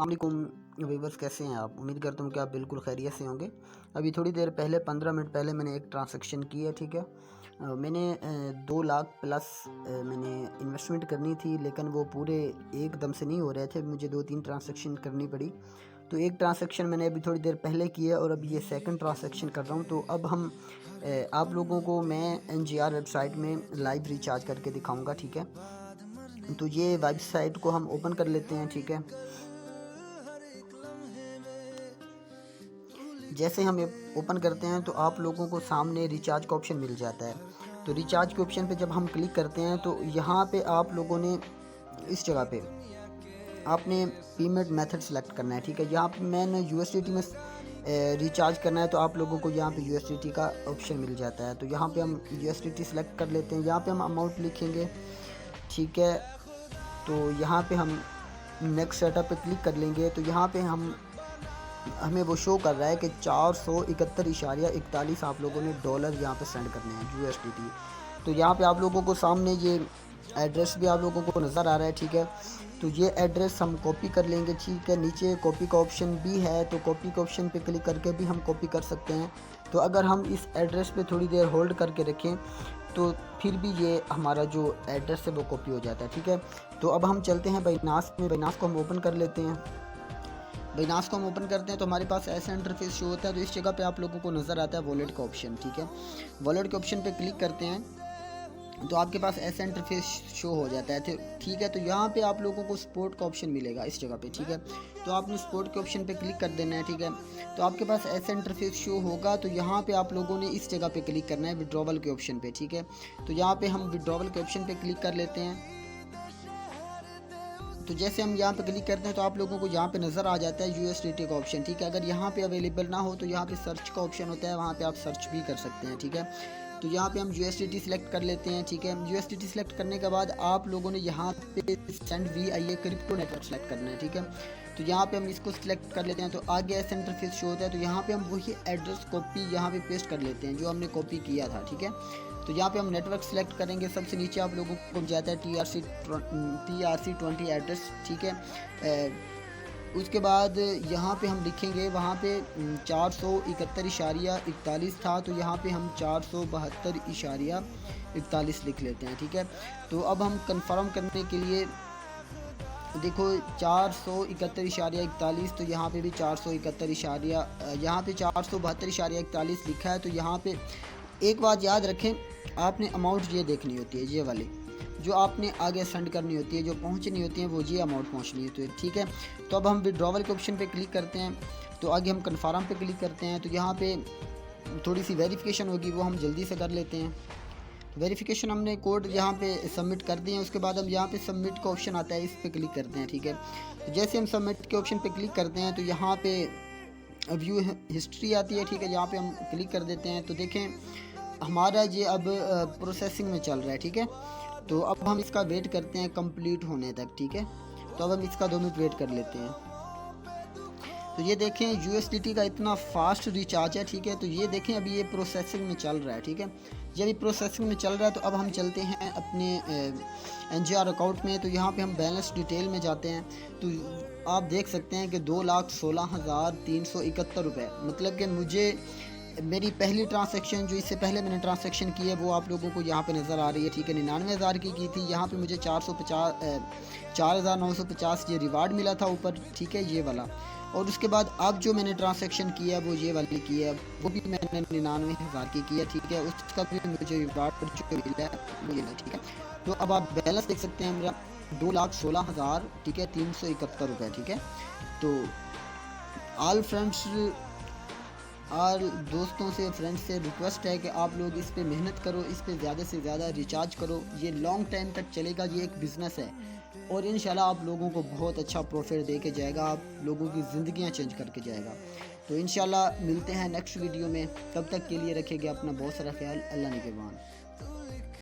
अस्सलामुअलैकुम व्यूवर्स, कैसे हैं आप? उम्मीद करता हूँ कि आप बिल्कुल खैरियत से होंगे। अभी थोड़ी देर पहले 15 मिनट पहले मैंने एक ट्रांसैक्शन की है, ठीक है। मैंने 2 लाख प्लस मैंने इन्वेस्टमेंट करनी थी, लेकिन वो पूरे एकदम से नहीं हो रहे थे, मुझे 2-3 ट्रांसैक्शन करनी पड़ी। तो एक ट्रांसैक्शन मैंने अभी थोड़ी देर पहले की है और अभी ये सेकंड ट्रांसैक्शन कर रहा हूँ। तो अब हम आप लोगों को मैं NGR वेबसाइट में लाइव रिचार्ज करके दिखाऊँगा, ठीक है। तो ये वेबसाइट को हम ओपन कर लेते हैं, ठीक है। जैसे हम ओपन करते हैं तो आप लोगों को सामने रिचार्ज का ऑप्शन मिल जाता है। तो रिचार्ज के ऑप्शन पे जब हम क्लिक करते हैं तो यहाँ पे आप लोगों ने इस जगह पे आपने पेमेंट मेथड सेलेक्ट करना है, ठीक है। यहाँ पे मैंने USDT में रिचार्ज करना है, तो आप लोगों को यहाँ पे USDT का ऑप्शन मिल जाता है। तो यहाँ पे हम USDT सेलेक्ट कर लेते हैं, यहाँ पे हम अमाउंट लिखेंगे, ठीक है। तो यहाँ पे हम नेक्स्ट सेटअप पे क्लिक कर लेंगे। तो यहाँ पे हमें वो शो कर रहा है कि 471.41 आप लोगों ने डॉलर यहाँ पे सेंड करने हैं, USDT। तो यहाँ पे आप लोगों को सामने ये एड्रेस भी आप लोगों को नज़र आ रहा है, ठीक है। तो ये एड्रेस हम कॉपी कर लेंगे, ठीक है। नीचे कॉपी का ऑप्शन भी है, तो कॉपी के ऑप्शन पे क्लिक करके भी हम कॉपी कर सकते हैं। तो अगर हम इस एड्रेस पे थोड़ी देर होल्ड करके रखें तो फिर भी ये हमारा जो एड्रेस है वो कॉपी हो जाता है, ठीक है। तो अब हम चलते हैं बाइनास में, बाइनास को हम ओपन कर लेते हैं। बाइनास को हम ओपन करते हैं तो हमारे पास ऐसा इंटरफेस शो होता है। तो इस जगह पे आप लोगों को नज़र आता है वॉलेट का ऑप्शन, ठीक है। वॉलेट के ऑप्शन पे क्लिक करते हैं तो आपके पास ऐसा इंटरफेस शो हो जाता है, ठीक है। तो यहाँ पे आप लोगों को सपोर्ट का ऑप्शन मिलेगा इस जगह पे, ठीक है। तो आपने सपोर्ट के ऑप्शन पे क्लिक कर देना है, ठीक है। तो आपके पास ऐसा इंटरफेस शो होगा। तो यहाँ पे आप लोगों ने इस जगह पे क्लिक करना है विड्रॉवल के ऑप्शन पे, ठीक है। तो यहाँ पे हम विड्रॉवल के ऑप्शन पे क्लिक कर लेते हैं। तो जैसे हम यहाँ पे क्लिक करते हैं तो आप लोगों को यहाँ पे नज़र आ जाता है USDT का ऑप्शन, ठीक है। अगर यहाँ पे अवेलेबल ना हो तो यहाँ पे सर्च का ऑप्शन होता है, वहाँ पे आप सर्च भी कर सकते हैं, ठीक है। तो यहाँ पे हम USDT सिलेक्ट कर लेते हैं, ठीक है। USDT सिलेक्ट करने के बाद आप लोगों ने यहाँ पे send VIA crypto network select करना है, ठीक है। तो यहाँ पे हम इसको सिलेक्ट कर लेते हैं। तो आगे ऐसा इंटरफेस शो होता है। तो यहाँ पे हम वही एड्रेस कॉपी यहाँ पे पेस्ट कर लेते हैं जो हमने कॉपी किया था, ठीक है। तो यहाँ पे हम नेटवर्क सेलेक्ट करेंगे। सबसे नीचे आप लोगों को जाता है TRC20 एड्रेस, ठीक है। उसके बाद यहाँ पे हम लिखेंगे, वहाँ पे 471.41 था, तो यहाँ पे हम 472.41 लिख लेते हैं, ठीक है। तो अब हम कंफर्म करने के लिए देखो 471.41, तो यहाँ पे भी 472.41 लिखा है। तो यहाँ पे एक बात याद रखें, आपने अमाउंट ये देखनी होती है, ये वाली जो आपने आगे सेंड करनी होती है, जो पहुंचनी होती है वो ये अमाउंट पहुंचनी होती है, ठीक है। तो अब हम विड्रॉवल के ऑप्शन पे क्लिक करते हैं। तो आगे हम कन्फर्म पे क्लिक करते हैं। तो यहाँ पे थोड़ी सी वेरिफिकेशन होगी, वो हम जल्दी से कर लेते हैं। वेरिफिकेशन हमने कोड यहाँ पे सबमिट कर दिए हैं। उसके बाद हम यहाँ पे सबमिट का ऑप्शन आता है, इस पर क्लिक करते हैं, ठीक है। तो जैसे हम सबमिट के ऑप्शन पे क्लिक करते हैं तो यहाँ पे व्यू हिस्ट्री आती है, ठीक है। यहाँ पे हम क्लिक कर देते हैं तो देखें हमारा ये अब प्रोसेसिंग में चल रहा है, ठीक है। तो अब हम इसका वेट करते हैं कंप्लीट होने तक, ठीक है। तो अब हम इसका 2 मिनट वेट कर लेते हैं। तो ये देखें USDT का इतना फास्ट रिचार्ज है, ठीक है। तो ये देखें अभी ये प्रोसेसिंग में चल रहा है, ठीक है। ये अभी प्रोसेसिंग में चल रहा है। तो अब हम चलते हैं अपने NGR अकाउंट में। तो यहाँ पे हम बैलेंस डिटेल में जाते हैं। तो आप देख सकते हैं कि 2,16,371 रुपये, मतलब कि मुझे मेरी पहली ट्रांसैक्शन जो इससे पहले मैंने ट्रांसैक्शन की है वो आप लोगों को यहाँ पे नज़र आ रही है, ठीक है। 99,000 की थी। यहाँ पे मुझे 4,950 ये रिवार्ड मिला था ऊपर, ठीक है, ये वाला। और उसके बाद अब जो मैंने ट्रांसैक्शन किया है वो ये वाली की है, वो भी मैंने 99,000 की है, ठीक है। उसका भी मुझे रिवार्ड जो मिला है वो मिला, ठीक है। तो अब आप बैलेंस देख सकते हैं मेरा 2,16,000, ठीक है, 371 रुपये, ठीक है। तो ऑल फ्रेंड्स और दोस्तों से, फ्रेंड्स से रिक्वेस्ट है कि आप लोग इस पे मेहनत करो, इस पे ज़्यादा से ज़्यादा रिचार्ज करो। ये लॉन्ग टाइम तक चलेगा, ये एक बिज़नेस है और इंशाल्लाह आप लोगों को बहुत अच्छा प्रॉफिट दे के जाएगा, आप लोगों की ज़िंदगियां चेंज करके जाएगा। तो इंशाल्लाह मिलते हैं नेक्स्ट वीडियो में। तब तक के लिए रखिएगा अपना बहुत सारा ख्याल। अल्लाह निगहबान।